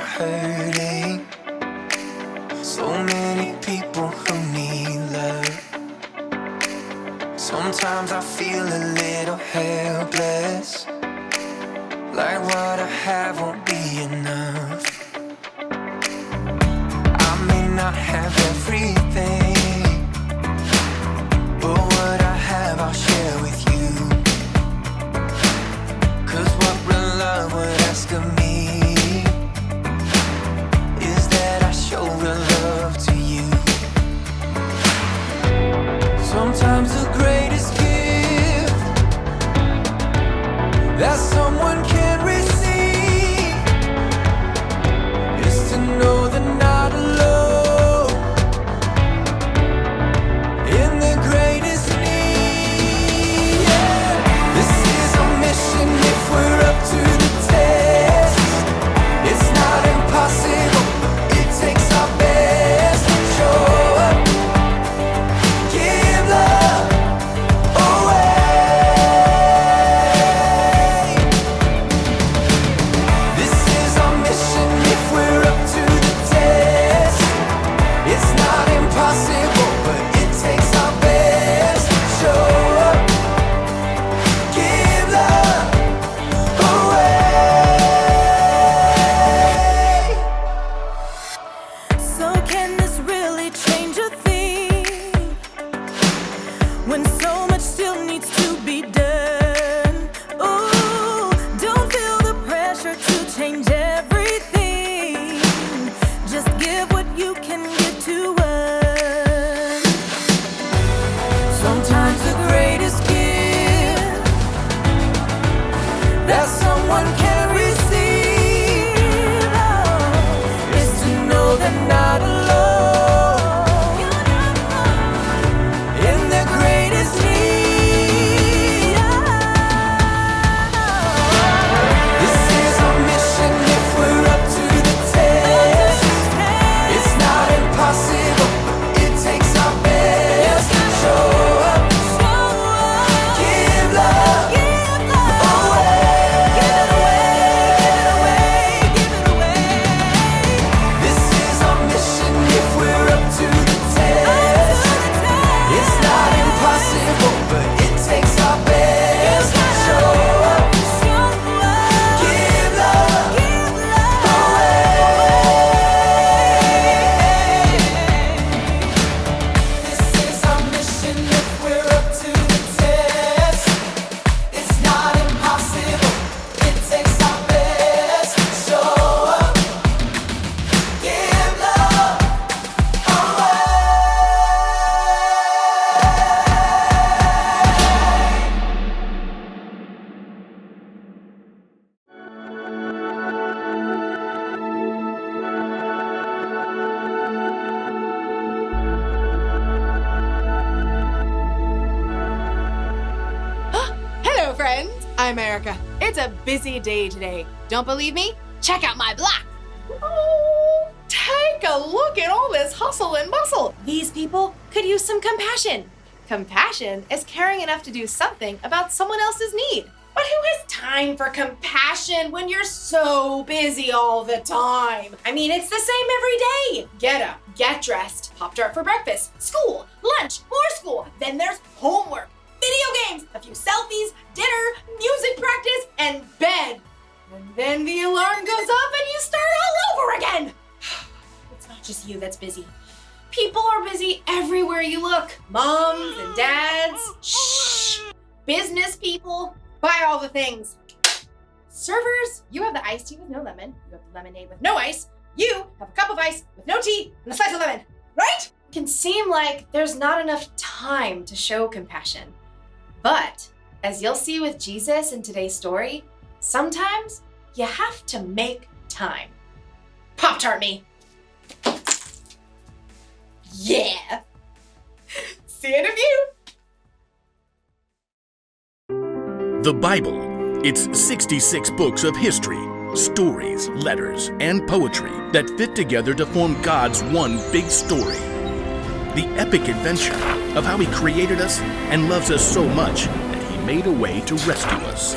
hurting. So many people who need love. Sometimes I feel a little helpless, like what I have won't be enough. I may not have everything, but what I have I'll share with you. 'Cause what real love would ask of me is that I show real love to you. Sometimes the greatest gift that someone can receive is to know they're not alone in their greatest need. Yeah. This is a mission if we're up to the test. It's not impossible, it takes our best. Show up, give love away. This is our mission if we're up to the test. It's not impossible, but it takes our best. Show up, give love away. So can this really change a thing when so much still needs to be done? Ooh, don't feel the pressure to change everything. Just give what you can give to us. Sometimes the greatest gift that someone can receive is to know they're not alone in their greatest need. This is our mission if we're up to the test. It's not impossible, it takes our best. Show up, give love away. This is our mission if we're up to the test. It's not impossible, but it takes our best. Show up, give love away. This is our mission if we're up to the test. It's not impossible, it takes our best. Show up, give love away. Hello, friends. I'm Erica. It's a busy day today. Don't believe me? Check out my block. Oh, take a look at all this hustle and bustle. These people could use some compassion. Compassion is caring enough to do something about someone else's need. But who has time for compassion when you're so busy all the time? I mean, it's the same every day. Get up, get dressed, Pop-Tart for breakfast, school, lunch, more school. Then there's homework, video games, a few selfies, dinner, music practice, and bed. And then the alarm goes off and you start all over again. It's not just you that's busy. People are busy everywhere you look. Moms and dads, shh, business people, buy all the things. Servers, you have the iced tea with no lemon. You have the lemonade with no ice. You have a cup of ice with no tea and a slice of lemon, right? It can seem like there's not enough time to show compassion. But as you'll see with Jesus in today's story, sometimes you have to make time. Pop-Tart me. Yeah. See you in a few. The Bible. It's 66 books of history, stories, letters, and poetry that fit together to form God's one big story. The epic adventure of how He created us and loves us so much that He made a way to rescue us.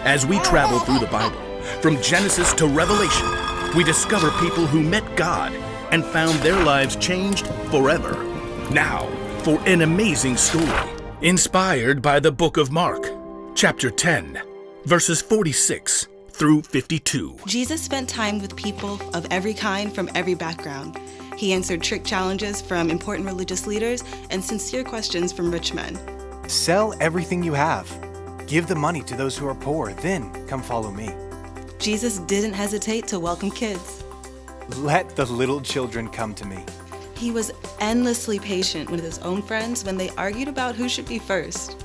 As we travel through the Bible, from Genesis to Revelation, we discover people who met God and found their lives changed forever. Now, for an amazing story, inspired by the book of Mark, chapter 10, verses 46 through 52. Jesus spent time with people of every kind from every background. He answered trick challenges from important religious leaders and sincere questions from rich men. Sell everything you have. Give the money to those who are poor, then come follow me. Jesus didn't hesitate to welcome kids. Let the little children come to me. He was endlessly patient with his own friends when they argued about who should be first.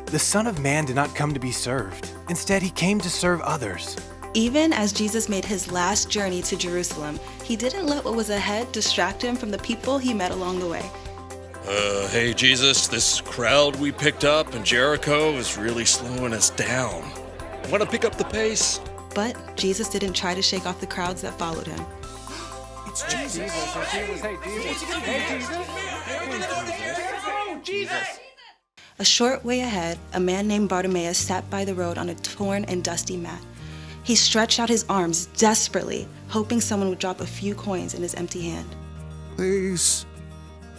The Son of Man did not come to be served. Instead, he came to serve others. Even as Jesus made his last journey to Jerusalem, he didn't let what was ahead distract him from the people he met along the way. Hey Jesus, this crowd we picked up in Jericho is really slowing us down. Want to pick up the pace? But Jesus didn't try to shake off the crowds that followed him. It's Jesus. Hey, Jesus. A short way ahead, a man named Bartimaeus sat by the road on a torn and dusty mat. He stretched out his arms desperately, hoping someone would drop a few coins in his empty hand. Please,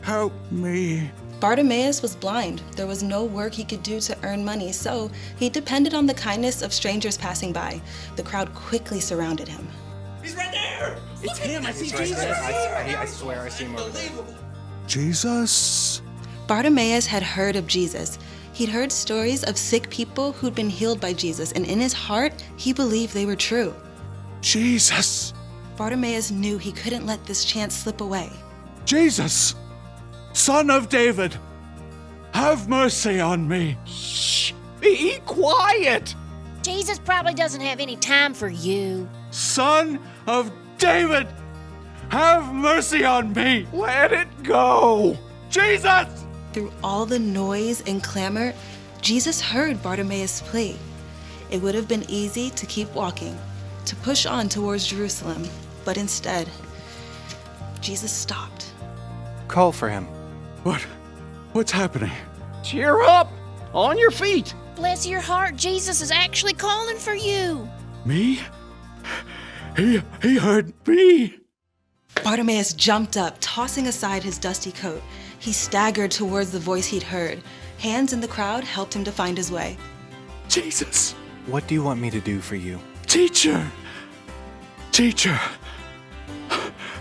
help me. Bartimaeus was blind. There was no work he could do to earn money, so he depended on the kindness of strangers passing by. The crowd quickly surrounded him. He's right there! It's him. I see Jesus. I swear I see him over there. Jesus? Bartimaeus had heard of Jesus. He'd heard stories of sick people who'd been healed by Jesus, and in his heart, he believed they were true. Jesus! Bartimaeus knew he couldn't let this chance slip away. Jesus! Son of David! Have mercy on me! Shh! Be quiet! Jesus probably doesn't have any time for you. Son of David! Have mercy on me! Let it go! Jesus! Through all the noise and clamor, Jesus heard Bartimaeus' plea. It would have been easy to keep walking, to push on towards Jerusalem, but instead, Jesus stopped. Call for him. What's happening? Cheer up! On your feet! Bless your heart, Jesus is actually calling for you. Me? He heard me. Bartimaeus jumped up, tossing aside his dusty coat. He staggered towards the voice he'd heard. Hands in the crowd helped him to find his way. Jesus! What do you want me to do for you? Teacher!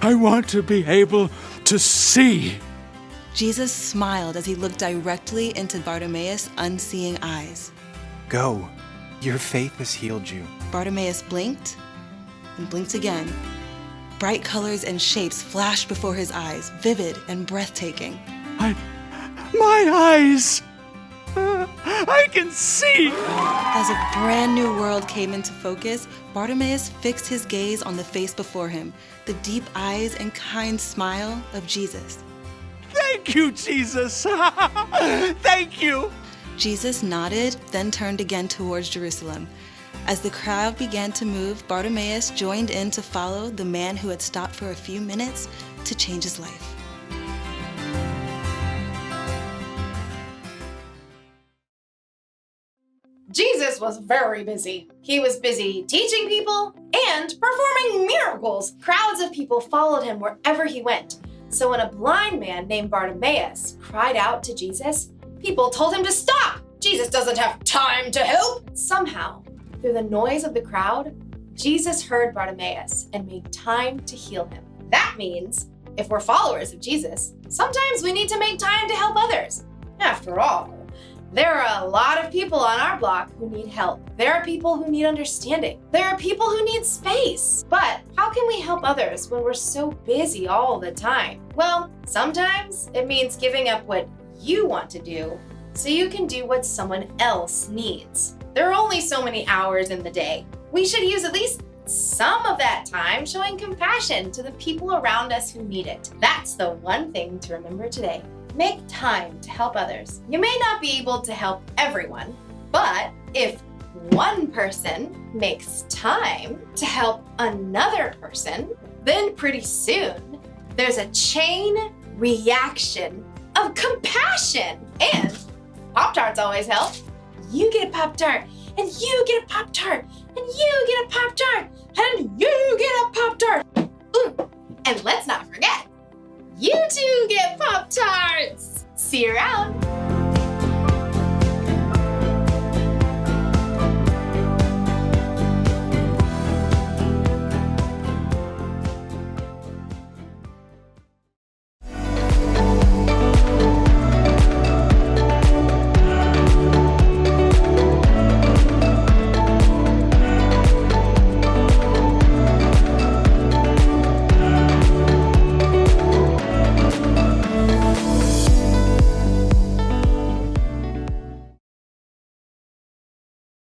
I want to be able to see. Jesus smiled as he looked directly into Bartimaeus' unseeing eyes. Go. Your faith has healed you. Bartimaeus blinked and blinked again. Bright colors and shapes flashed before his eyes, vivid and breathtaking. My eyes! I can see! As a brand new world came into focus, Bartimaeus fixed his gaze on the face before him, the deep eyes and kind smile of Jesus. Thank you, Jesus! Thank you! Jesus nodded, then turned again towards Jerusalem. As the crowd began to move, Bartimaeus joined in to follow the man who had stopped for a few minutes to change his life. Jesus was very busy. He was busy teaching people and performing miracles. Crowds of people followed him wherever he went. So when a blind man named Bartimaeus cried out to Jesus, people told him to stop. Jesus doesn't have time to help. Somehow, through the noise of the crowd, Jesus heard Bartimaeus and made time to heal him. That means if we're followers of Jesus, sometimes we need to make time to help others. After all, there are a lot of people on our block who need help. There are people who need understanding. There are people who need space. But how can we help others when we're so busy all the time? Well, sometimes it means giving up what you want to do so you can do what someone else needs. There are only so many hours in the day. We should use at least some of that time showing compassion to the people around us who need it. That's the one thing to remember today. Make time to help others. You may not be able to help everyone, but if one person makes time to help another person, then pretty soon there's a chain reaction of compassion. And Pop-Tarts always help. You get a Pop-Tart, and you get a Pop-Tart, and you get a Pop-Tart. and you get a Pop-Tart. Ooh, and let's not forget, you two get Pop-Tarts. See you around.